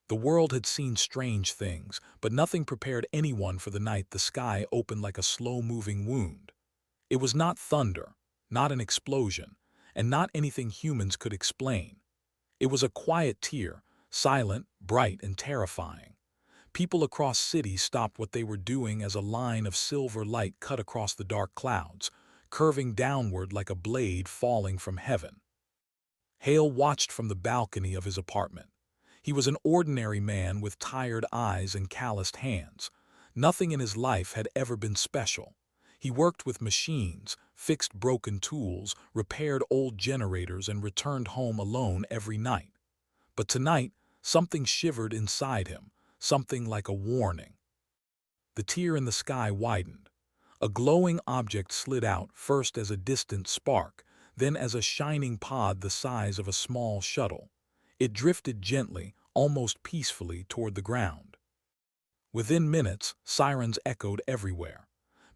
The world had seen strange things, but nothing prepared anyone for the night the sky opened like a slow-moving wound. It was not thunder, not an explosion, and not anything humans could explain. It was a quiet tear, silent, bright, and terrifying. People across cities stopped what they were doing as a line of silver light cut across the dark clouds, curving downward like a blade falling from heaven. Hale watched from the balcony of his apartment. He was an ordinary man with tired eyes and calloused hands. Nothing in his life had ever been special. He worked with machines, fixed broken tools, repaired old generators, and returned home alone every night. But tonight, something shivered inside him, something like a warning. The tear in the sky widened. A glowing object slid out, first as a distant spark, then as a shining pod the size of a small shuttle. It drifted gently, almost peacefully, toward the ground. Within minutes, sirens echoed everywhere.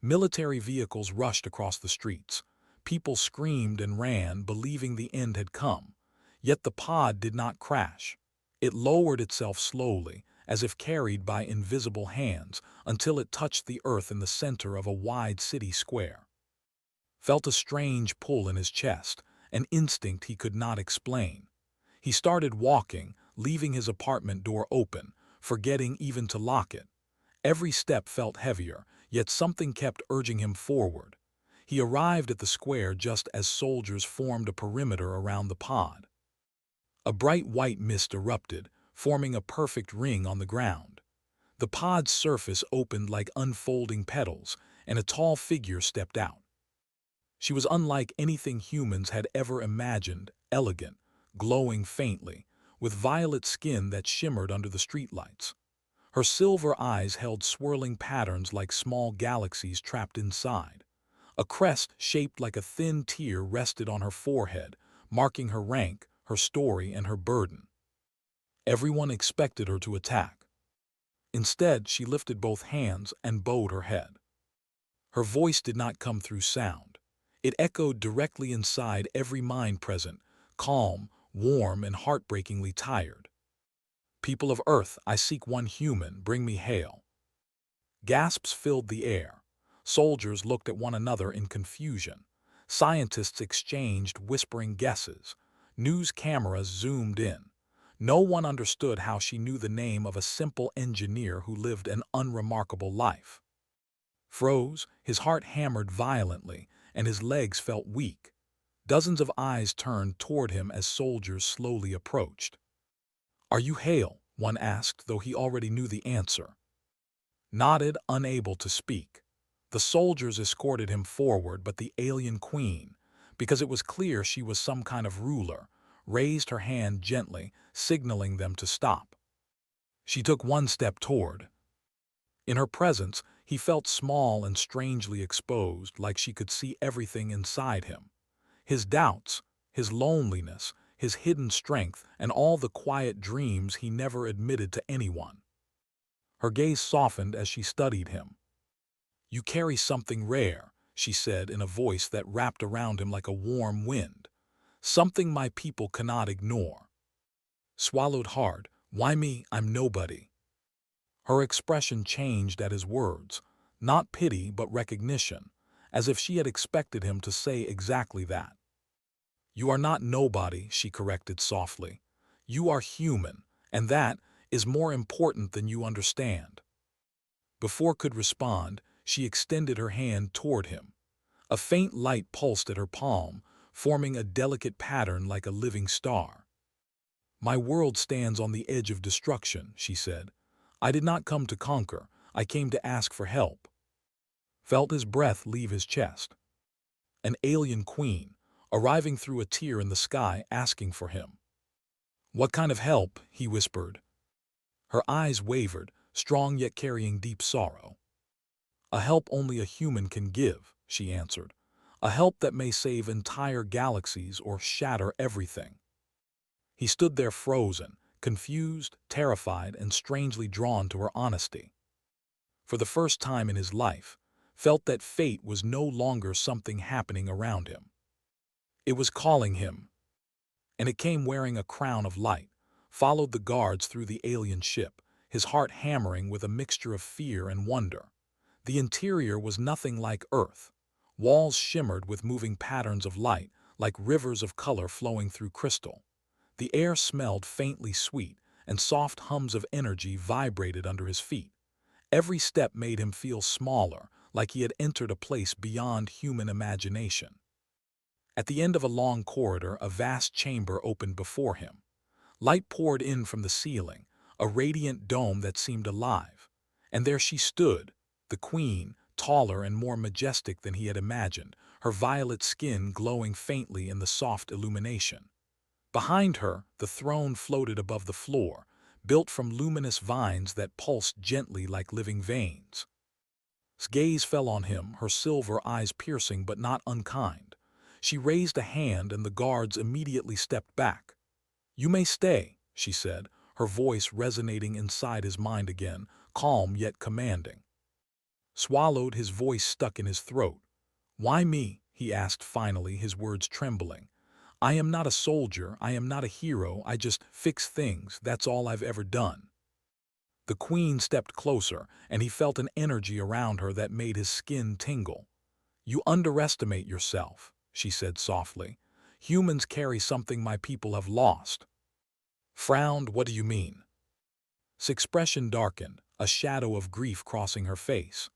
Military vehicles rushed across the streets. People screamed and ran, believing the end had come. Yet the pod did not crash. It lowered itself slowly, as if carried by invisible hands, until it touched the earth in the center of a wide city square. Felt a strange pull in his chest, an instinct he could not explain. He started walking, leaving his apartment door open, forgetting even to lock it. Every step felt heavier, yet something kept urging him forward. He arrived at the square just as soldiers formed a perimeter around the pod. A bright white mist erupted, forming a perfect ring on the ground. The pod's surface opened like unfolding petals, and a tall figure stepped out. She was unlike anything humans had ever imagined, elegant, glowing faintly, with violet skin that shimmered under the streetlights. Her silver eyes held swirling patterns like small galaxies trapped inside. A crest shaped like a thin tear rested on her forehead, marking her rank, her story, and her burden. Everyone expected her to attack. Instead, she lifted both hands and bowed her head. Her voice did not come through sound. It echoed directly inside every mind present, calm, warm, and heartbreakingly tired. "People of Earth, I seek one human, bring me Hale." Gasps filled the air. Soldiers looked at one another in confusion. Scientists exchanged whispering guesses. News cameras zoomed in. No one understood how she knew the name of a simple engineer who lived an unremarkable life. Froze, his heart hammered violently, and his legs felt weak. Dozens of eyes turned toward him as soldiers slowly approached. "Are you Hale?" one asked, though he already knew the answer. Nodded, unable to speak. The soldiers escorted him forward, but the alien queen, because it was clear she was some kind of ruler, raised her hand gently, signaling them to stop. She took one step toward. In her presence, he felt small and strangely exposed, like she could see everything inside him. His doubts, his loneliness, his hidden strength, and all the quiet dreams he never admitted to anyone. Her gaze softened as she studied him. "You carry something rare," she said in a voice that wrapped around him like a warm wind. "Something my people cannot ignore." Swallowed hard. "Why me? I'm nobody." Her expression changed at his words, not pity but recognition, as if she had expected him to say exactly that. "You are not nobody," she corrected softly. "You are human, and that is more important than you understand." Before could respond, she extended her hand toward him. A faint light pulsed at her palm, forming a delicate pattern like a living star. "My world stands on the edge of destruction," she said. "I did not come to conquer, I came to ask for help." Felt his breath leave his chest. An alien queen, arriving through a tear in the sky, asking for him. "What kind of help?" he whispered. Her eyes wavered, strong yet carrying deep sorrow. "A help only a human can give," she answered. "A help that may save entire galaxies or shatter everything." He stood there frozen, confused, terrified, and strangely drawn to her honesty. For the first time in his life, felt that fate was no longer something happening around him. It was calling him, and it came wearing a crown of light, followed the guards through the alien ship, his heart hammering with a mixture of fear and wonder. The interior was nothing like Earth. Walls shimmered with moving patterns of light, like rivers of color flowing through crystal. The air smelled faintly sweet, and soft hums of energy vibrated under his feet. Every step made him feel smaller, like he had entered a place beyond human imagination. At the end of a long corridor, a vast chamber opened before him. Light poured in from the ceiling, a radiant dome that seemed alive. And there she stood, the queen, taller and more majestic than he had imagined, her violet skin glowing faintly in the soft illumination. Behind her, the throne floated above the floor, built from luminous vines that pulsed gently like living veins. His gaze fell on him, her silver eyes piercing but not unkind. She raised a hand and the guards immediately stepped back. "You may stay," she said, her voice resonating inside his mind again, calm yet commanding. Swallowed, his voice stuck in his throat. "Why me?" he asked finally, his words trembling. "I am not a soldier, I am not a hero, I just fix things, that's all I've ever done." The queen stepped closer, and he felt an energy around her that made his skin tingle. "You underestimate yourself," she said softly. "Humans carry something my people have lost." Frowned, "What do you mean?" His expression darkened, a shadow of grief crossing her face.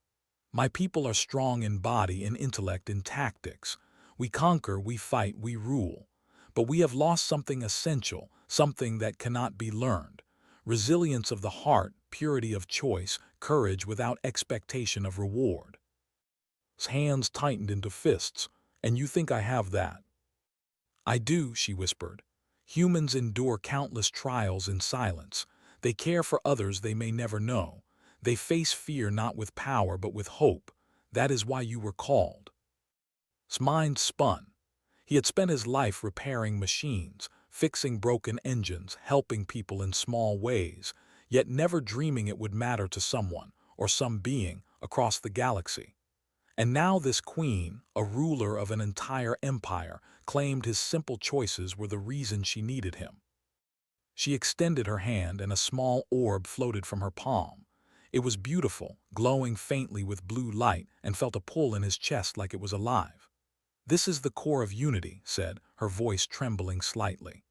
"My people are strong in body, in intellect, in tactics. We conquer, we fight, we rule. But we have lost something essential, something that cannot be learned. Resilience of the heart, purity of choice, courage without expectation of reward." His hands tightened into fists. "And you think I have that?" "I do," she whispered. "Humans endure countless trials in silence. They care for others they may never know. They face fear not with power but with hope. That is why you were called." His mind spun. He had spent his life repairing machines, fixing broken engines, helping people in small ways, yet never dreaming it would matter to someone, or some being, across the galaxy. And now this queen, a ruler of an entire empire, claimed his simple choices were the reason she needed him. She extended her hand and a small orb floated from her palm. It was beautiful, glowing faintly with blue light, and felt a pull in his chest like it was alive. "This is the core of unity," said, her voice trembling slightly.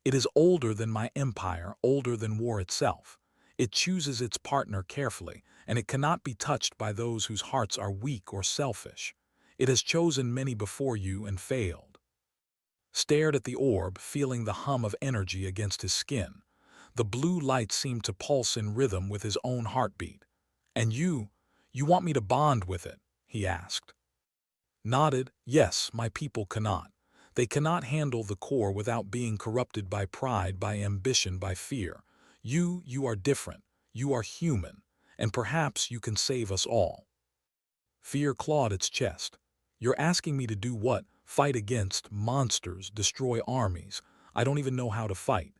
"It is older than my empire, older than war itself. It chooses its partner carefully, and it cannot be touched by those whose hearts are weak or selfish. It has chosen many before you and failed." Stared at the orb, feeling the hum of energy against his skin. The blue light seemed to pulse in rhythm with his own heartbeat. "And you want me to bond with it?" he asked. Nodded. "Yes, my people cannot. They cannot handle the core without being corrupted by pride, by ambition, by fear. You are different. You are human. And perhaps you can save us all." Fear clawed its chest. "You're asking me to do what? Fight against monsters, destroy armies. I don't even know how to fight."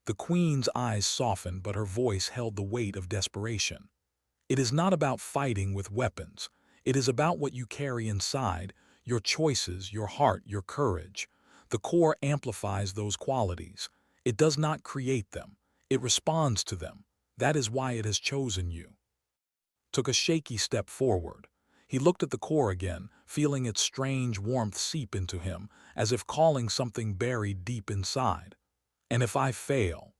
The queen's eyes softened, but her voice held the weight of desperation. "It is not about fighting with weapons. It is about what you carry inside, your choices, your heart, your courage. The core amplifies those qualities. It does not create them. It responds to them. That is why it has chosen you." Took a shaky step forward. He looked at the core again, feeling its strange warmth seep into him, as if calling something buried deep inside. "And if I fail?"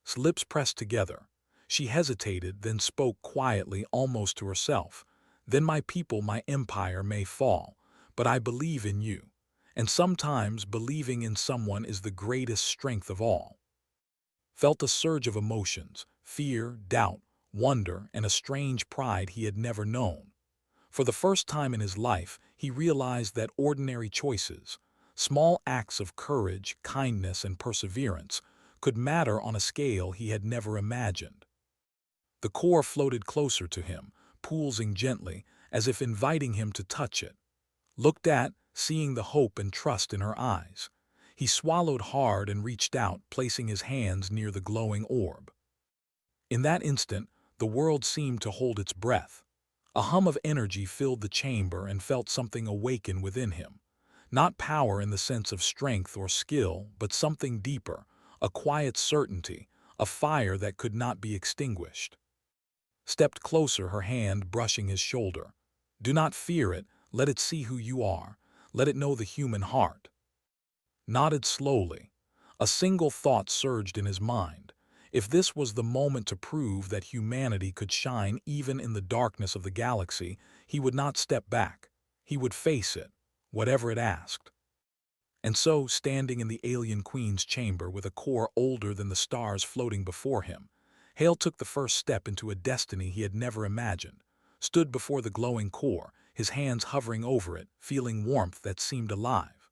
His lips pressed together. She hesitated, then spoke quietly, almost to herself. "Then my people, my empire may fall, but I believe in you. And sometimes believing in someone is the greatest strength of all." Felt a surge of emotions, fear, doubt, wonder, and a strange pride he had never known. For the first time in his life, he realized that ordinary choices, small acts of courage, kindness, and perseverance, could matter on a scale he had never imagined. The core floated closer to him, pulsing gently, as if inviting him to touch it. Looked at, seeing the hope and trust in her eyes. He swallowed hard and reached out, placing his hands near the glowing orb. In that instant, the world seemed to hold its breath. A hum of energy filled the chamber and felt something awaken within him. Not power in the sense of strength or skill, but something deeper, a quiet certainty, a fire that could not be extinguished. Stepped closer, her hand brushing his shoulder. Do not fear it, let it see who you are, let it know the human heart. Nodded slowly. A single thought surged in his mind. If this was the moment to prove that humanity could shine even in the darkness of the galaxy, he would not step back. He would face it, whatever it asked. And so, standing in the alien queen's chamber with a core older than the stars floating before him, Hale took the first step into a destiny he had never imagined, stood before the glowing core, his hands hovering over it, feeling warmth that seemed alive.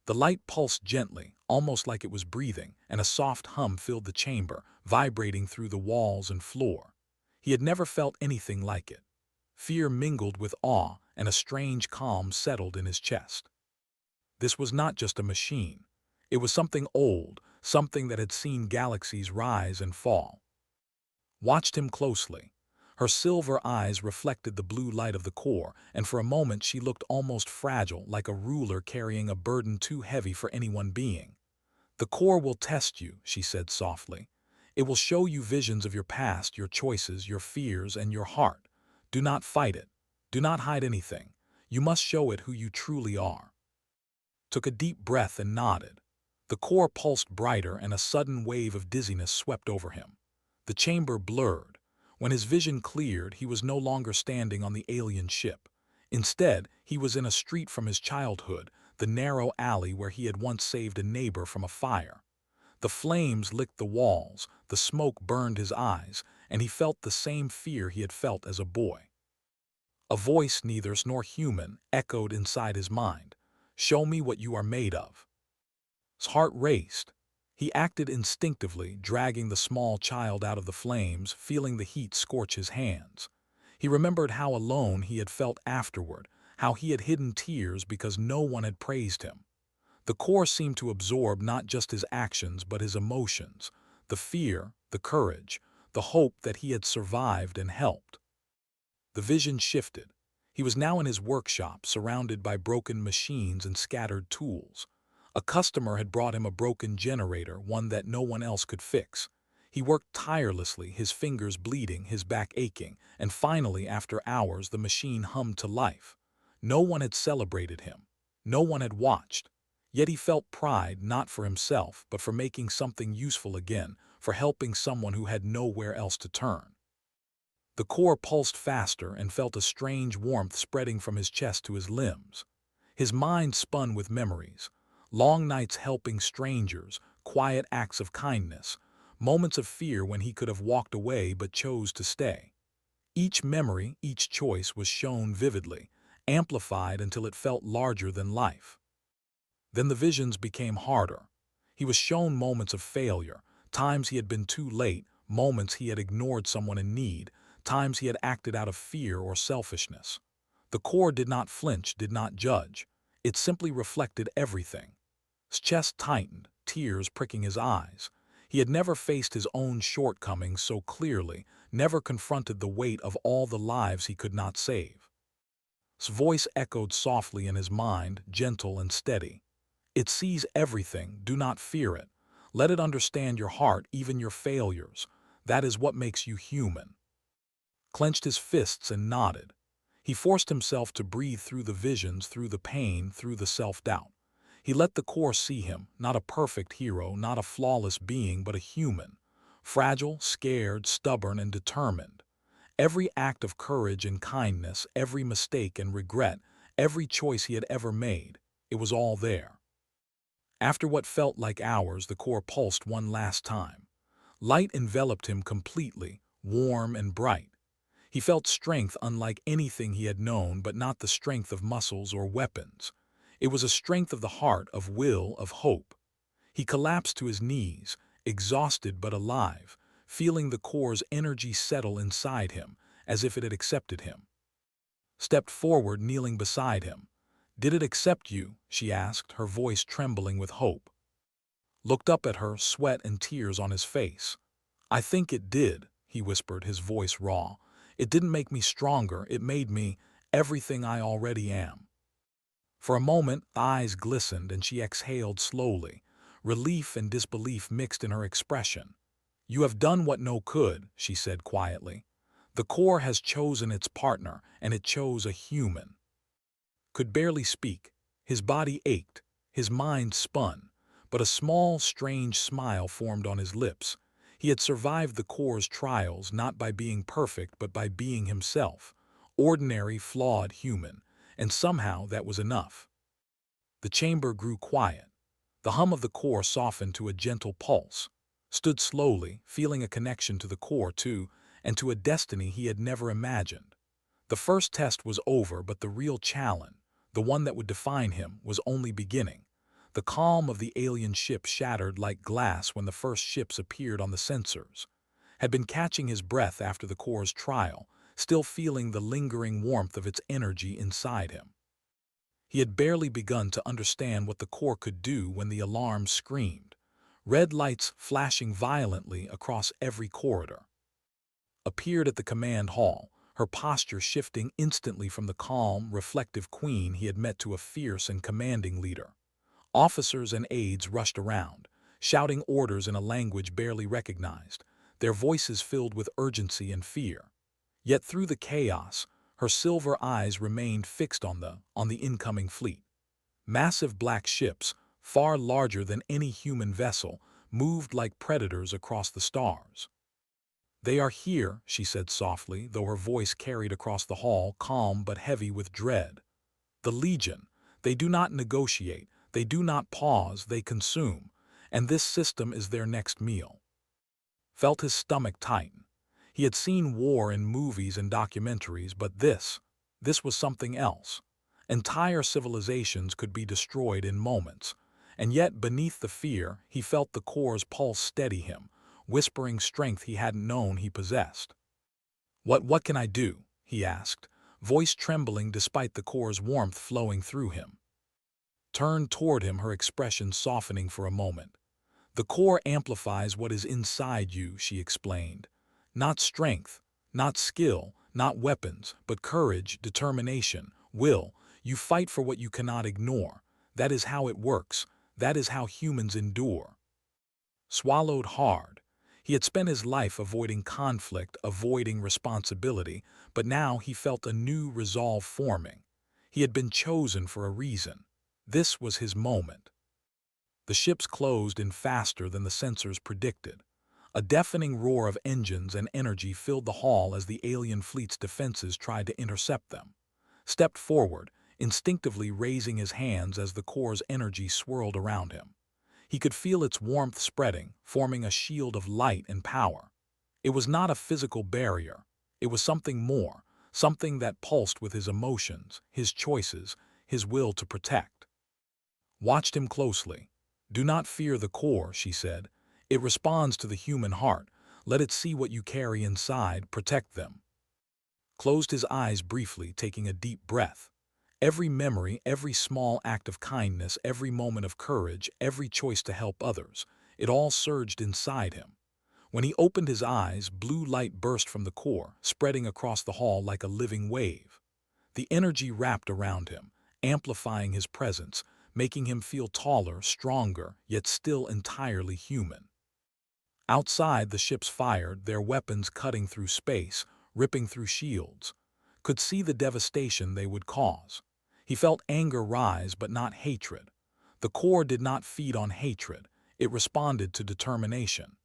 The light pulsed gently, almost like it was breathing, and a soft hum filled the chamber, vibrating through the walls and floor. He had never felt anything like it. Fear mingled with awe, and a strange calm settled in his chest. This was not just a machine. It was something old, something that had seen galaxies rise and fall. Watched him closely. Her silver eyes reflected the blue light of the core, and for a moment she looked almost fragile, like a ruler carrying a burden too heavy for any one being. The core will test you, she said softly. It will show you visions of your past, your choices, your fears, and your heart. Do not fight it. Do not hide anything. You must show it who you truly are. Took a deep breath and nodded. The core pulsed brighter, and a sudden wave of dizziness swept over him. The chamber blurred. When his vision cleared, he was no longer standing on the alien ship. Instead, he was in a street from his childhood, the narrow alley where he had once saved a neighbor from a fire. The flames licked the walls, the smoke burned his eyes, and he felt the same fear he had felt as a boy. A voice, neither nor human, echoed inside his mind. Show me what you are made of. His heart raced. He acted instinctively, dragging the small child out of the flames, feeling the heat scorch his hands. He remembered how alone he had felt afterward, how he had hidden tears because no one had praised him. The core seemed to absorb not just his actions but his emotions, the fear, the courage, the hope that he had survived and helped. The vision shifted. He was now in his workshop, surrounded by broken machines and scattered tools. A customer had brought him a broken generator, one that no one else could fix. He worked tirelessly, his fingers bleeding, his back aching, and finally, after hours, the machine hummed to life. No one had celebrated him. No one had watched. Yet he felt pride, not for himself, but for making something useful again, for helping someone who had nowhere else to turn. The core pulsed faster and felt a strange warmth spreading from his chest to his limbs. His mind spun with memories. Long nights helping strangers, quiet acts of kindness, moments of fear when he could have walked away but chose to stay. Each memory, each choice was shown vividly, amplified until it felt larger than life. Then the visions became harder. He was shown moments of failure, times he had been too late, moments he had ignored someone in need, times he had acted out of fear or selfishness. The core did not flinch, did not judge. It simply reflected everything. His chest tightened, tears pricking his eyes. He had never faced his own shortcomings so clearly, never confronted the weight of all the lives he could not save. His voice echoed softly in his mind, gentle and steady. It sees everything, do not fear it. Let it understand your heart, even your failures. That is what makes you human. Clenched his fists and nodded. He forced himself to breathe through the visions, through the pain, through the self-doubt. He let the core see him, not a perfect hero, not a flawless being, but a human. Fragile, scared, stubborn, and determined. Every act of courage and kindness, every mistake and regret, every choice he had ever made, it was all there. After what felt like hours, the core pulsed one last time. Light enveloped him completely, warm and bright. He felt strength unlike anything he had known, but not the strength of muscles or weapons. It was a strength of the heart, of will, of hope. He collapsed to his knees, exhausted but alive, feeling the core's energy settle inside him, as if it had accepted him. Stepped forward, kneeling beside him. "Did it accept you?" she asked, her voice trembling with hope. Looked up at her, sweat and tears on his face. "I think it did," he whispered, his voice raw. "It didn't make me stronger, it made me everything I already am." For a moment, eyes glistened and she exhaled slowly. relief and disbelief mixed in her expression. "You have done what no could," she said quietly. "The core has chosen its partner, and it chose a human." Could barely speak. His body ached, his mind spun, but a small, strange smile formed on his lips. He had survived the core's trials not by being perfect but by being himself, ordinary, flawed human, and somehow that was enough. The chamber grew quiet. The hum of the core softened to a gentle pulse, stood slowly, feeling a connection to the core too, and to a destiny he had never imagined. The first test was over, but the real challenge, the one that would define him, was only beginning. The calm of the alien ship shattered like glass when the first ships appeared on the sensors. Had been catching his breath after the core's trial, still feeling the lingering warmth of its energy inside him. He had barely begun to understand what the core could do when the alarm screamed, red lights flashing violently across every corridor. Appeared at the command hall, her posture shifting instantly from the calm, reflective queen he had met to a fierce and commanding leader. Officers and aides rushed around, shouting orders in a language barely recognized, their voices filled with urgency and fear. Yet through the chaos, her silver eyes remained fixed on the incoming fleet. Massive black ships, far larger than any human vessel, moved like predators across the stars. "They are here," she said softly, though her voice carried across the hall, calm but heavy with dread. "The Legion. They do not negotiate, they do not pause, they consume, and this system is their next meal." Felt his stomach tighten. He had seen war in movies and documentaries, but this was something else. Entire civilizations could be destroyed in moments, and yet beneath the fear, he felt the core's pulse steady him, whispering strength he hadn't known he possessed. What can I do?" he asked, voice trembling despite the core's warmth flowing through him. Turned toward him, her expression softening for a moment. "The core amplifies what is inside you," she explained. "Not strength, not skill, not weapons, but courage, determination, will. You fight for what you cannot ignore. That is how it works. That is how humans endure." Swallowed hard. He had spent his life avoiding conflict, avoiding responsibility, but now he felt a new resolve forming. He had been chosen for a reason. This was his moment. The ships closed in faster than the sensors predicted. A deafening roar of engines and energy filled the hall as the alien fleet's defenses tried to intercept them. Stepped forward, instinctively raising his hands as the core's energy swirled around him. He could feel its warmth spreading, forming a shield of light and power. It was not a physical barrier. It was something more, something that pulsed with his emotions, his choices, his will to protect. Watched him closely. "Do not fear the core," she said. "It responds to the human heart. Let it see what you carry inside. Protect them." Closed his eyes briefly, taking a deep breath. Every memory, every small act of kindness, every moment of courage, every choice to help others, it all surged inside him. When he opened his eyes, blue light burst from the core, spreading across the hall like a living wave. The energy wrapped around him, amplifying his presence, making him feel taller, stronger, yet still entirely human. Outside, the ships fired, their weapons cutting through space, ripping through shields. Could see the devastation they would cause. He felt anger rise, but not hatred. The core did not feed on hatred. It responded to determination.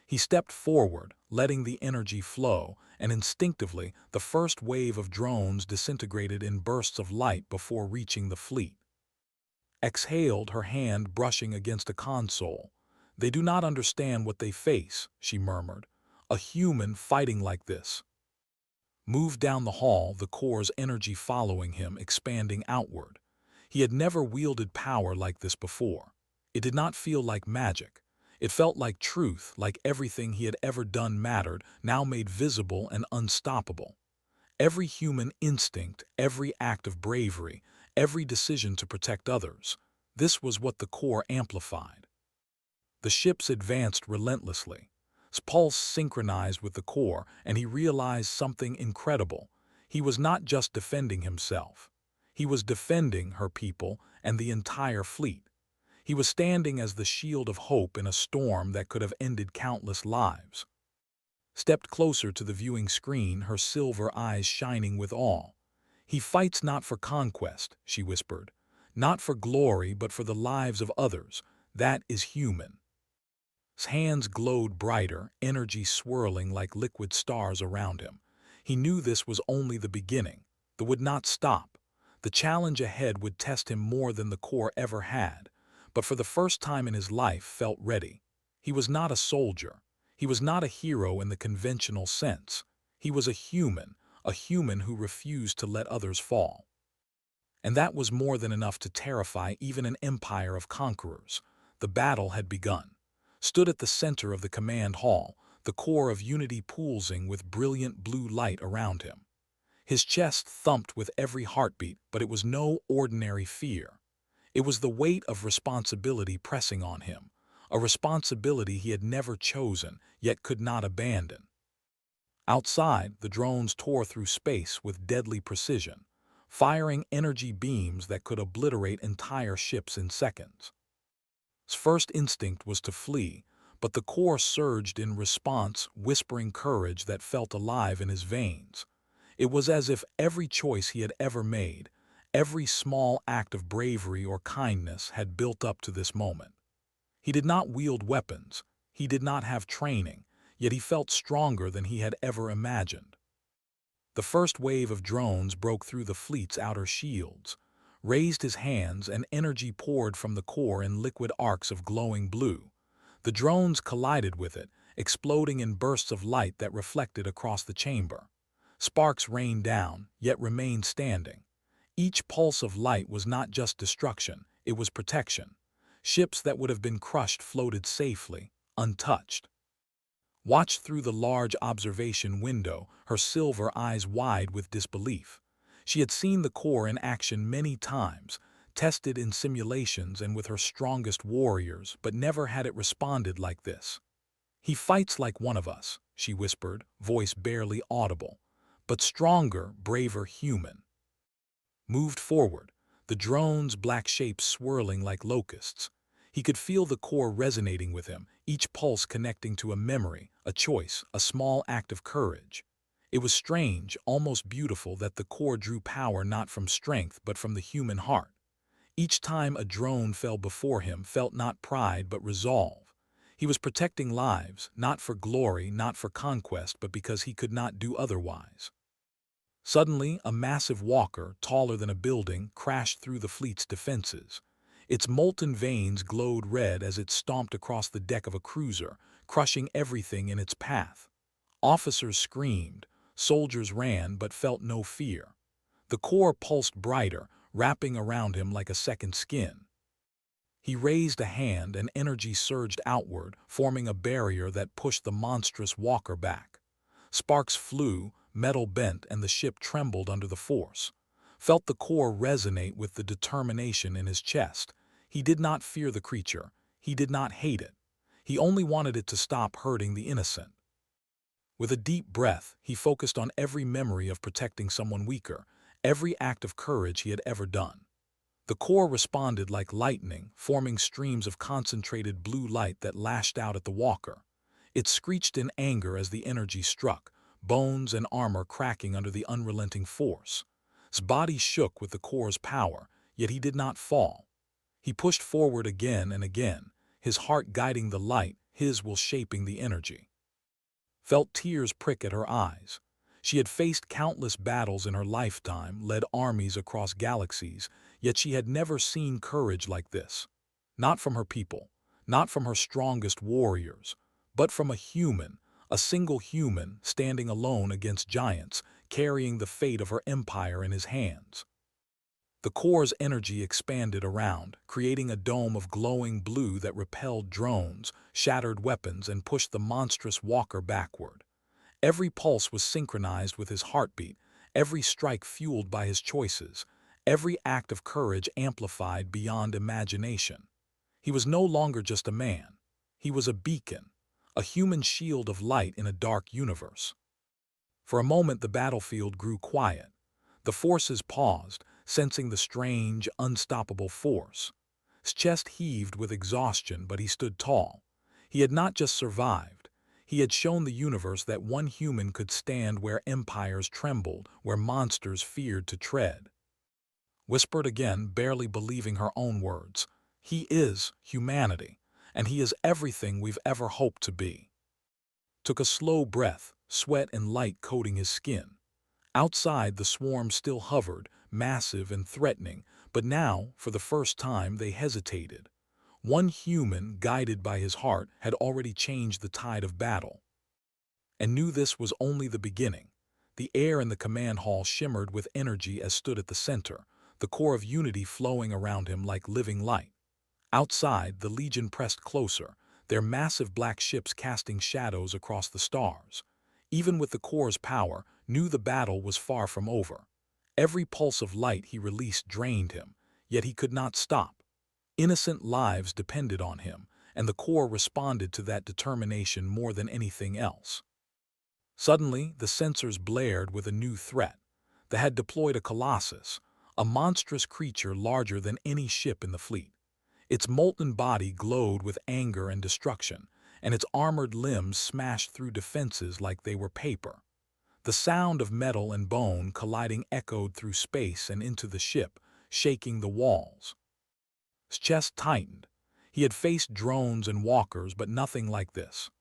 He stepped forward, letting the energy flow, and instinctively, the first wave of drones disintegrated in bursts of light before reaching the fleet. Exhaled, her hand brushing against a console. "They do not understand what they face," she murmured. "A human fighting like this." Moved down the hall, the core's energy following him, expanding outward. He had never wielded power like this before. It did not feel like magic. It felt like truth, like everything he had ever done mattered, now made visible and unstoppable. Every human instinct, every act of bravery, every decision to protect others. This was what the core amplified. The ships advanced relentlessly. His pulse synchronized with the core, and he realized something incredible. He was not just defending himself. He was defending her people and the entire fleet. He was standing as the shield of hope in a storm that could have ended countless lives. Stepped closer to the viewing screen, her silver eyes shining with awe. "He fights not for conquest," she whispered. "Not for glory, but for the lives of others. That is human." His hands glowed brighter, energy swirling like liquid stars around him. He knew this was only the beginning. It would not stop. The challenge ahead would test him more than the core ever had, but for the first time in his life felt ready. He was not a soldier. He was not a hero in the conventional sense. He was a human who refused to let others fall. And that was more than enough to terrify even an empire of conquerors. The battle had begun. Stood at the center of the command hall, the core of Unity pulsing with brilliant blue light around him. His chest thumped with every heartbeat, but it was no ordinary fear. It was the weight of responsibility pressing on him, a responsibility he had never chosen, yet could not abandon. Outside, the drones tore through space with deadly precision, firing energy beams that could obliterate entire ships in seconds. His first instinct was to flee, but the core surged in response, whispering courage that felt alive in his veins. It was as if every choice he had ever made, every small act of bravery or kindness had built up to this moment. He did not wield weapons, he did not have training, yet he felt stronger than he had ever imagined. The first wave of drones broke through the fleet's outer shields, raised his hands, and energy poured from the core in liquid arcs of glowing blue. The drones collided with it, exploding in bursts of light that reflected across the chamber. Sparks rained down, yet remained standing. Each pulse of light was not just destruction, it was protection. Ships that would have been crushed floated safely, untouched. Watched through the large observation window, her silver eyes wide with disbelief. She had seen the core in action many times, tested in simulations and with her strongest warriors, but never had it responded like this. "He fights like one of us," she whispered, voice barely audible, "but stronger, braver human." Moved forward, the drone's black shapes swirling like locusts. He could feel the core resonating with him, each pulse connecting to a memory, a choice, a small act of courage. It was strange, almost beautiful, that the core drew power not from strength but from the human heart. Each time a drone fell before him felt not pride but resolve. He was protecting lives, not for glory, not for conquest, but because he could not do otherwise. Suddenly, a massive walker, taller than a building, crashed through the fleet's defenses. Its molten veins glowed red as it stomped across the deck of a cruiser, crushing everything in its path. Officers screamed, soldiers ran but felt no fear. The core pulsed brighter, wrapping around him like a second skin. He raised a hand and energy surged outward, forming a barrier that pushed the monstrous walker back. Sparks flew, metal bent, and the ship trembled under the force. Felt the core resonate with the determination in his chest. He did not fear the creature. He did not hate it. He only wanted it to stop hurting the innocent. With a deep breath, he focused on every memory of protecting someone weaker, every act of courage he had ever done. The core responded like lightning, forming streams of concentrated blue light that lashed out at the walker. It screeched in anger as the energy struck, bones and armor cracking under the unrelenting force. His body shook with the core's power, yet he did not fall. He pushed forward again and again, his heart guiding the light, his will shaping the energy. Felt tears prick at her eyes. She had faced countless battles in her lifetime, led armies across galaxies, yet she had never seen courage like this. Not from her people, not from her strongest warriors, but from a single human standing alone against giants, carrying the fate of her empire in his hands. The core's energy expanded around, creating a dome of glowing blue that repelled drones, shattered weapons, and pushed the monstrous walker backward. Every pulse was synchronized with his heartbeat, every strike fueled by his choices, every act of courage amplified beyond imagination. He was no longer just a man. He was a beacon, a human shield of light in a dark universe. For a moment the battlefield grew quiet. The forces paused, sensing the strange, unstoppable force. His chest heaved with exhaustion, but he stood tall. He had not just survived. He had shown the universe that one human could stand where empires trembled, where monsters feared to tread. Whispered again, barely believing her own words. He is humanity, and he is everything we've ever hoped to be. Took a slow breath, sweat and light coating his skin. Outside, the swarm still hovered, massive and threatening, but now, for the first time, they hesitated. One human, guided by his heart, had already changed the tide of battle. And knew this was only the beginning. The air in the command hall shimmered with energy as stood at the center, the core of unity flowing around him like living light. Outside, the Legion pressed closer, their massive black ships casting shadows across the stars. Even with the core's power, knew the battle was far from over. Every pulse of light he released drained him, yet he could not stop. Innocent lives depended on him, and the core responded to that determination more than anything else. Suddenly, the sensors blared with a new threat. They had deployed a colossus, a monstrous creature larger than any ship in the fleet. Its molten body glowed with anger and destruction, and its armored limbs smashed through defenses like they were paper. The sound of metal and bone colliding echoed through space and into the ship, shaking the walls. His chest tightened. He had faced drones and walkers, but nothing like this.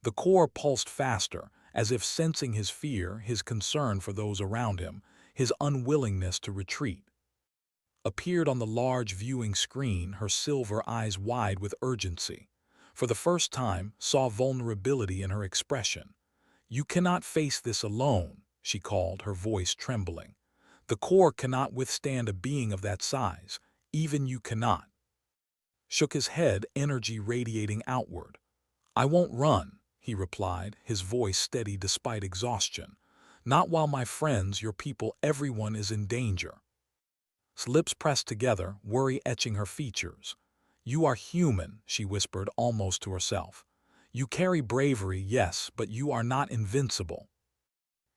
The core pulsed faster, as if sensing his fear, his concern for those around him, his unwillingness to retreat. Appeared on the large viewing screen, her silver eyes wide with urgency. For the first time, saw vulnerability in her expression. "You cannot face this alone," she called, her voice trembling. "The core cannot withstand a being of that size. Even you cannot." Shook his head, energy radiating outward. "I won't run," he replied, his voice steady despite exhaustion. "Not while my friends, your people, everyone is in danger." His lips pressed together, worry etching her features. "You are human," she whispered almost to herself. "You carry bravery, yes, but you are not invincible."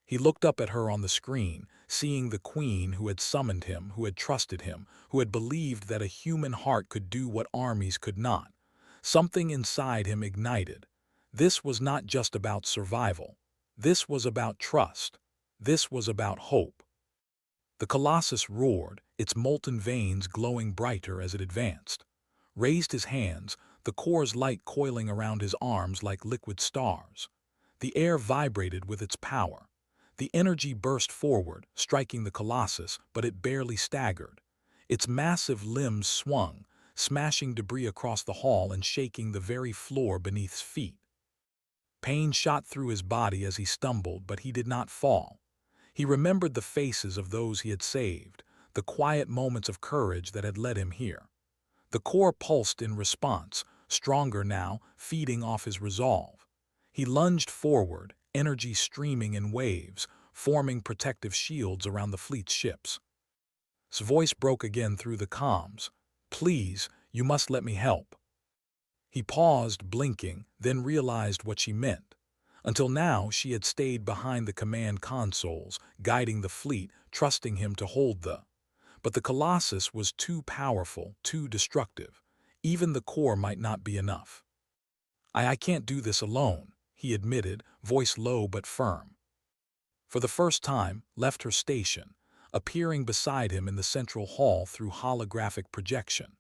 He looked up at her on the screen, seeing the queen who had summoned him, who had trusted him, who had believed that a human heart could do what armies could not. Something inside him ignited. This was not just about survival. This was about trust. This was about hope. The colossus roared, its molten veins glowing brighter as it advanced. Raised his hands, the core's light coiling around his arms like liquid stars. The air vibrated with its power. The energy burst forward, striking the colossus, but it barely staggered. Its massive limbs swung, smashing debris across the hall and shaking the very floor beneath his feet. Pain shot through his body as he stumbled, but he did not fall. He remembered the faces of those he had saved, the quiet moments of courage that had led him here. The core pulsed in response, stronger now, feeding off his resolve. He lunged forward, energy streaming in waves, forming protective shields around the fleet's ships. His voice broke again through the comms. "Please, you must let me help." He paused, blinking, then realized what she meant. Until now, she had stayed behind the command consoles, guiding the fleet, trusting him to hold the. But the Colossus was too powerful, too destructive. Even the core might not be enough. I can't do this alone," he admitted, voice low but firm. For the first time, left her station, appearing beside him in the central hall through holographic projection.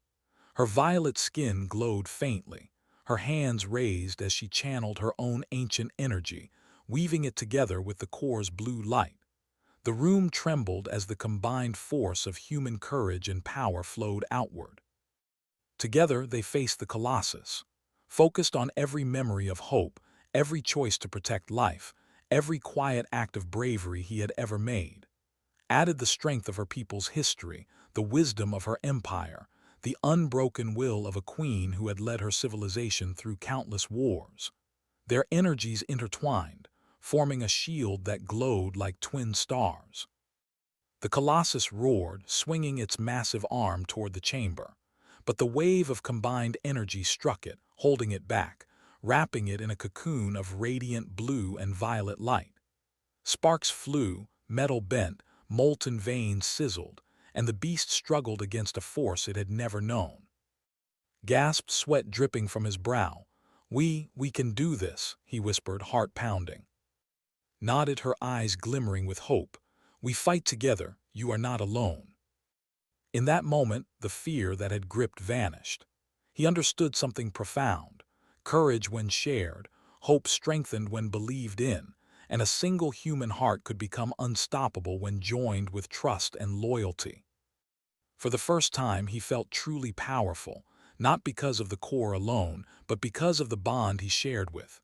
Her violet skin glowed faintly, her hands raised as she channeled her own ancient energy, weaving it together with the core's blue light. The room trembled as the combined force of human courage and power flowed outward. Together they faced the Colossus, focused on every memory of hope, every choice to protect life, every quiet act of bravery he had ever made. Added the strength of her people's history, the wisdom of her empire, the unbroken will of a queen who had led her civilization through countless wars. Their energies intertwined, forming a shield that glowed like twin stars. The Colossus roared, swinging its massive arm toward the chamber. But the wave of combined energy struck it, holding it back, wrapping it in a cocoon of radiant blue and violet light. Sparks flew, metal bent, molten veins sizzled, and the beast struggled against a force it had never known. gasped, sweat dripping from his brow. We can do this, he whispered, heart pounding. Nodded, her eyes glimmering with hope. We fight together, you are not alone. In that moment, the fear that had gripped vanished. He understood something profound. Courage when shared, hope strengthened when believed in, and a single human heart could become unstoppable when joined with trust and loyalty. For the first time, he felt truly powerful, not because of the core alone, but because of the bond he shared with.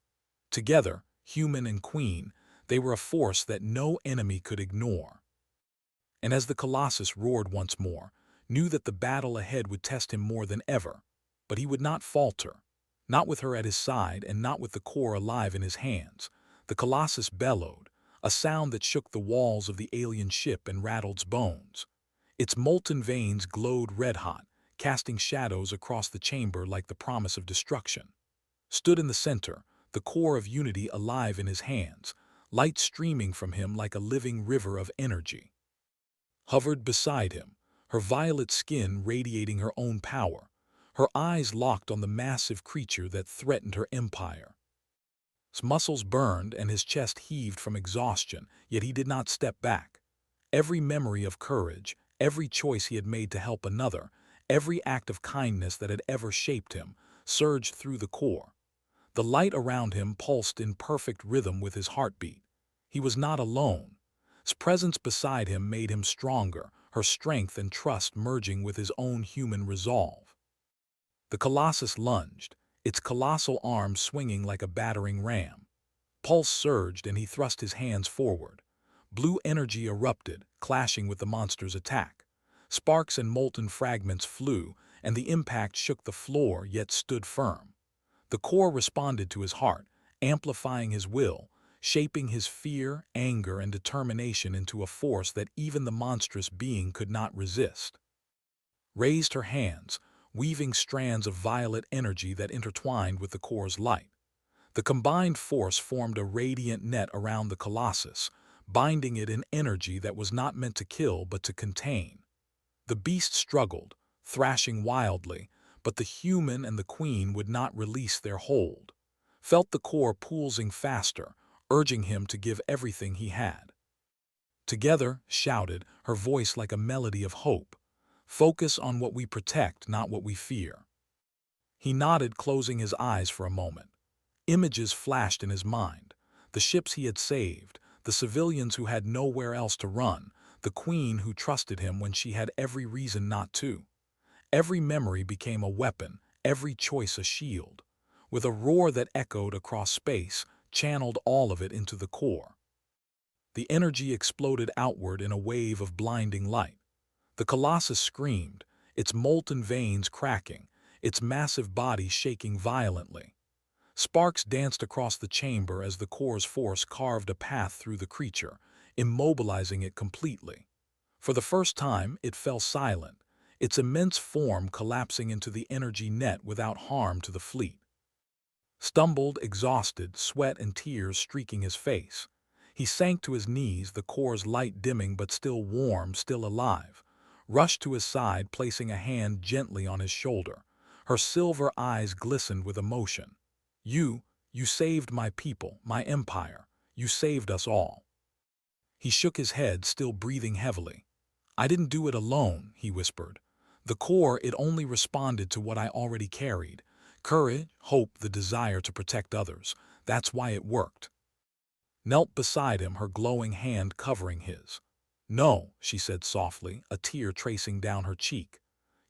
Together, human and queen, they were a force that no enemy could ignore. And as the Colossus roared once more, knew that the battle ahead would test him more than ever, but he would not falter. Not with her at his side and not with the core alive in his hands. The Colossus bellowed, a sound that shook the walls of the alien ship and rattled its bones. Its molten veins glowed red-hot, casting shadows across the chamber like the promise of destruction. Stood in the center, the core of unity alive in his hands, light streaming from him like a living river of energy. Hovered beside him, her violet skin radiating her own power, her eyes locked on the massive creature that threatened her empire. His muscles burned and his chest heaved from exhaustion, yet he did not step back. Every memory of courage, every choice he had made to help another, every act of kindness that had ever shaped him, surged through the core. The light around him pulsed in perfect rhythm with his heartbeat. He was not alone. His presence beside him made him stronger, her strength and trust merging with his own human resolve. The Colossus lunged, its colossal arms swinging like a battering ram. Pulse surged and he thrust his hands forward. Blue energy erupted, clashing with the monster's attack. Sparks and molten fragments flew, and the impact shook the floor yet stood firm. The core responded to his heart, amplifying his will, shaping his fear, anger, and determination into a force that even the monstrous being could not resist. Raised her hands, weaving strands of violet energy that intertwined with the core's light. The combined force formed a radiant net around the Colossus, binding it in energy that was not meant to kill but to contain. The beast struggled, thrashing wildly, but the human and the queen would not release their hold. Felt the core pulsing faster, urging him to give everything he had. Together, shouted, her voice like a melody of hope. Focus on what we protect, not what we fear. He nodded, closing his eyes for a moment. Images flashed in his mind. The ships he had saved, the civilians who had nowhere else to run, the queen who trusted him when she had every reason not to. Every memory became a weapon, every choice a shield. With a roar that echoed across space, channeled all of it into the core. The energy exploded outward in a wave of blinding light. The Colossus screamed, its molten veins cracking, its massive body shaking violently. Sparks danced across the chamber as the core's force carved a path through the creature, immobilizing it completely. For the first time, it fell silent, its immense form collapsing into the energy net without harm to the fleet. Stumbled, exhausted, sweat and tears streaking his face. He sank to his knees, the core's light dimming but still warm, still alive. Rushed to his side, placing a hand gently on his shoulder. Her silver eyes glistened with emotion. You saved my people, my empire. You saved us all. He shook his head, still breathing heavily. I didn't do it alone, he whispered. The core, it only responded to what I already carried. Courage, hope, the desire to protect others. That's why it worked. Knelt beside him, her glowing hand covering his. No, she said softly, a tear tracing down her cheek.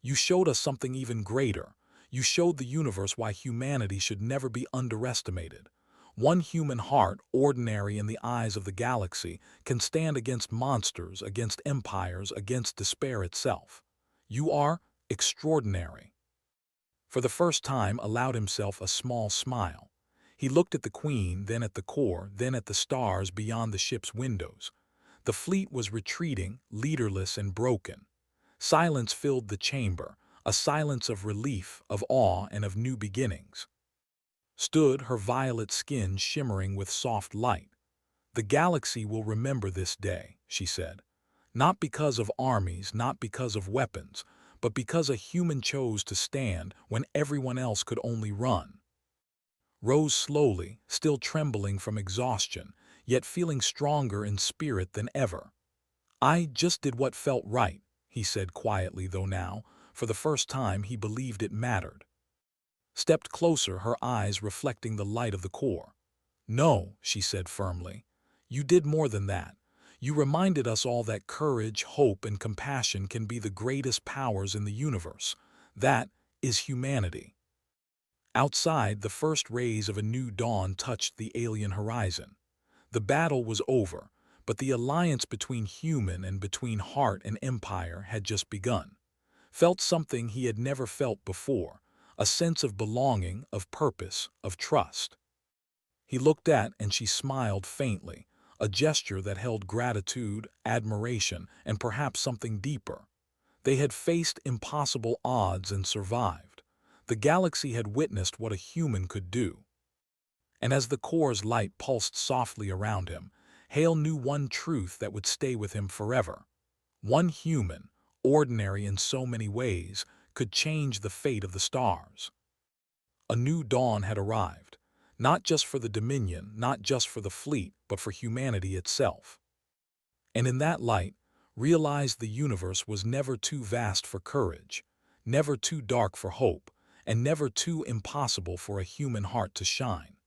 You showed us something even greater. You showed the universe why humanity should never be underestimated. One human heart, ordinary in the eyes of the galaxy, can stand against monsters, against empires, against despair itself. You are extraordinary. For the first time, allowed himself a small smile. He looked at the queen, then at the core, then at the stars beyond the ship's windows. The fleet was retreating, leaderless and broken. Silence filled the chamber, a silence of relief, of awe, and of new beginnings. Stood, her violet skin shimmering with soft light. The galaxy will remember this day, she said. Not because of armies, not because of weapons, but because a human chose to stand when everyone else could only run. Rose slowly, still trembling from exhaustion, yet feeling stronger in spirit than ever. "I just did what felt right," he said quietly, though now, for the first time, he believed it mattered. Stepped closer, her eyes reflecting the light of the core. "No," she said firmly. "You did more than that. You reminded us all that courage, hope, and compassion can be the greatest powers in the universe. That is humanity." Outside, the first rays of a new dawn touched the alien horizon. The battle was over, but the alliance between human and between heart and empire had just begun. Felt something he had never felt before, a sense of belonging, of purpose, of trust. He looked at and she smiled faintly, a gesture that held gratitude, admiration, and perhaps something deeper. They had faced impossible odds and survived. The galaxy had witnessed what a human could do. And as the core's light pulsed softly around him, Hale knew one truth that would stay with him forever. One human, ordinary in so many ways, could change the fate of the stars. A new dawn had arrived, not just for the Dominion, not just for the fleet, but for humanity itself. And in that light, realized the universe was never too vast for courage, never too dark for hope, and never too impossible for a human heart to shine.